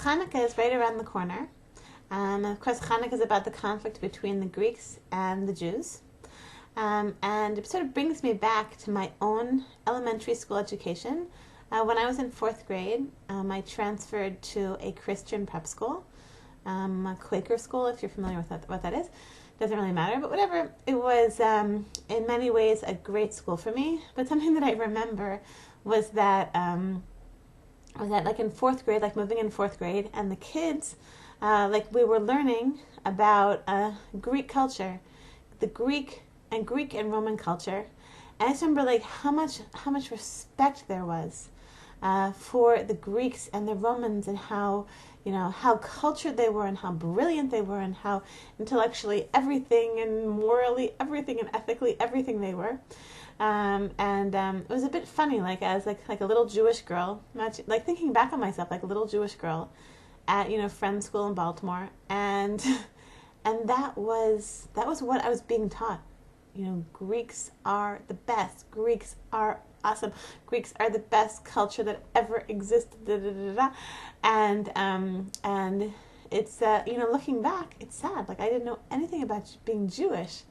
Hanukkah is right around the corner. Of course, Hanukkah is about the conflict between the Greeks and the Jews. And it sort of brings me back to my own elementary school education. When I was in 4th grade, I transferred to a Christian prep school, a Quaker school, if you're familiar with what that is. Doesn't really matter, but whatever. It was, in many ways, a great school for me. But something that I remember was that like in 4th grade, like moving in 4th grade, and the kids, like we were learning about Greek culture, the Greek and Roman culture. And I just remember like how much respect there was for the Greeks and the Romans, and how cultured they were, and how brilliant they were, and how intellectually everything, and morally everything, and ethically everything they were. It was a bit funny, like as like a little Jewish girl, like thinking back on myself, like a little Jewish girl at Friends School in Baltimore, and that was what I was being taught. Greeks are the best. Greeks are awesome. Greeks are the best culture that ever existed. Da, da, da, da. And it's looking back, it's sad. Like I didn't know anything about being Jewish.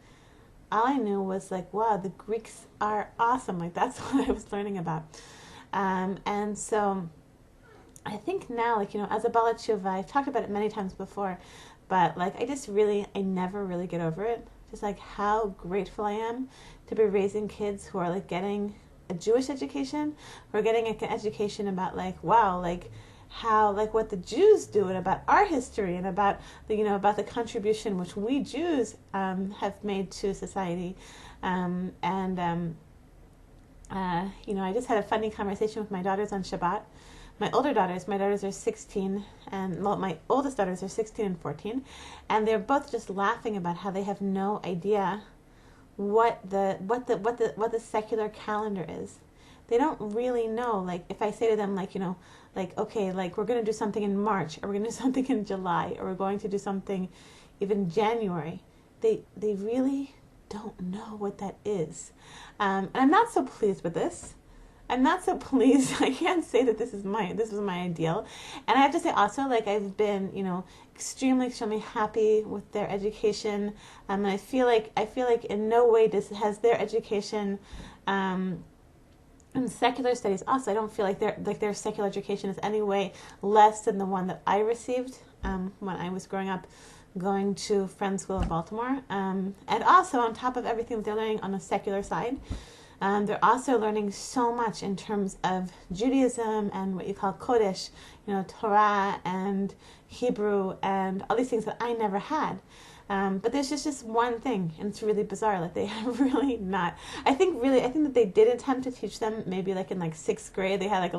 All I knew was like, wow, the Greeks are awesome. Like that's what I was learning about. And so I think now, like as a Bala Tshuva, I've talked about it many times before, but like I never really get over it. Just like how grateful I am to be raising kids who are like getting a Jewish education, who are getting an education about like, wow, like how, like what the Jews do, and about our history, and about about the contribution which we Jews have made to society. I just had a funny conversation with my daughters on Shabbat. My daughters are 16, and well, my oldest daughters are 16 and 14, and they're both just laughing about how they have no idea what the secular calendar is. They don't really know. Like if I say to them, like okay, like we're going to do something in March, or we're going to do something in July, or we're going to do something even January, they really don't know what that is, and I'm not so pleased with this. I'm not so pleased. I can't say that this was my ideal. And I have to say also, like I've been, extremely happy with their education. And I feel like in no way has their education in secular studies also, I don't feel like their secular education is any way less than the one that I received when I was growing up, going to Friends School of Baltimore. And also on top of everything that they're learning on the secular side, they're also learning so much in terms of Judaism and what you call Kodesh, Torah and Hebrew and all these things that I never had. But there's just one thing, and it's really bizarre. Like they have really not. I think that they did attempt to teach them maybe like in like 6th grade. They had like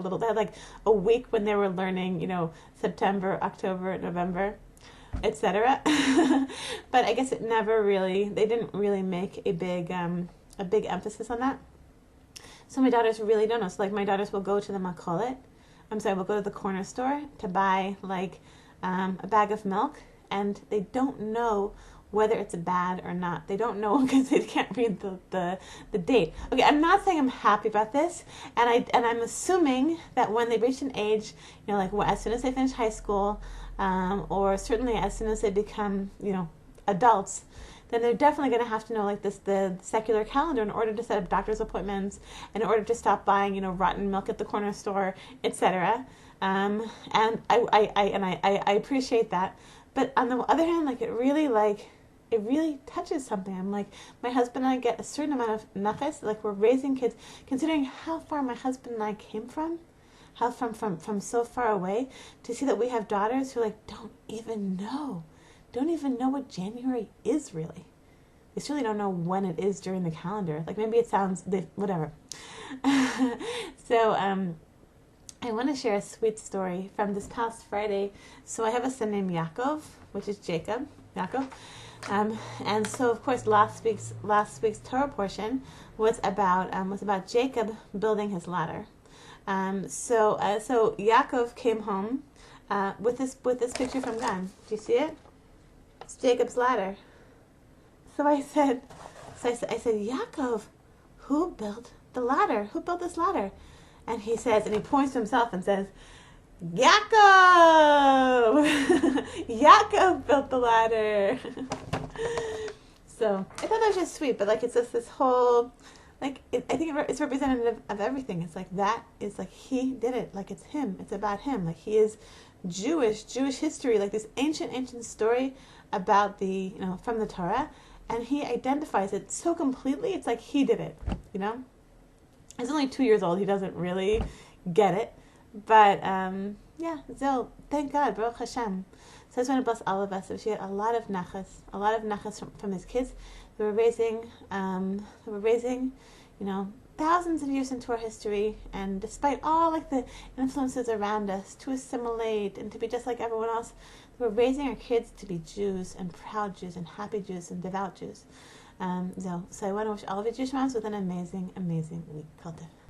a week when they were learning, September, October, November, etc. But I guess they didn't really make a big emphasis on that. So my daughters really don't know. So like my daughters will go to the makolet. We'll go to the corner store to buy like a bag of milk, and they don't know whether it's bad or not. They don't know because they can't read the date. Okay, I'm not saying I'm happy about this, and I'm assuming that when they reach an age, as soon as they finish high school, or certainly as soon as they become, adults, then they're definitely going to have to know like the secular calendar in order to set up doctor's appointments, in order to stop buying rotten milk at the corner store, etc. And I appreciate that, but on the other hand, like it really touches something. I'm like, my husband and I get a certain amount of nachas, like we're raising kids, considering how far my husband and I came from, how from so far away, to see that we have daughters who like don't even know what January is really. They really don't know when it is during the calendar. Like maybe it sounds, whatever. So I want to share a sweet story from this past Friday. So I have a son named Yaakov, which is Jacob, Yaakov. And so of course last week's Torah portion was about Jacob building his ladder. So Yaakov came home with this picture from God. Do you see it? It's Jacob's ladder. So I said, Yaakov, who built the ladder? Who built this ladder? And he says, and he points to himself and says, Yaakov! Yaakov built the ladder. So I thought that was just sweet, but like it's just this whole, like I think it's representative of everything. It's like that is like he did it, like it's him, it's about him, like he is Jewish history, like this ancient story about from the Torah, and he identifies it so completely. It's like he did it, He's only 2 years old. He doesn't really get it, but yeah, Zil, thank God, Baruch Hashem. So I just want to bless all of us. She had a lot of nachas from his kids. They were raising, thousands of years into our history, and despite all like the influences around us, to assimilate and to be just like everyone else, we're raising our kids to be Jews and proud Jews and happy Jews and devout Jews. So I want to wish all of you Jewish moms with an amazing, amazing week.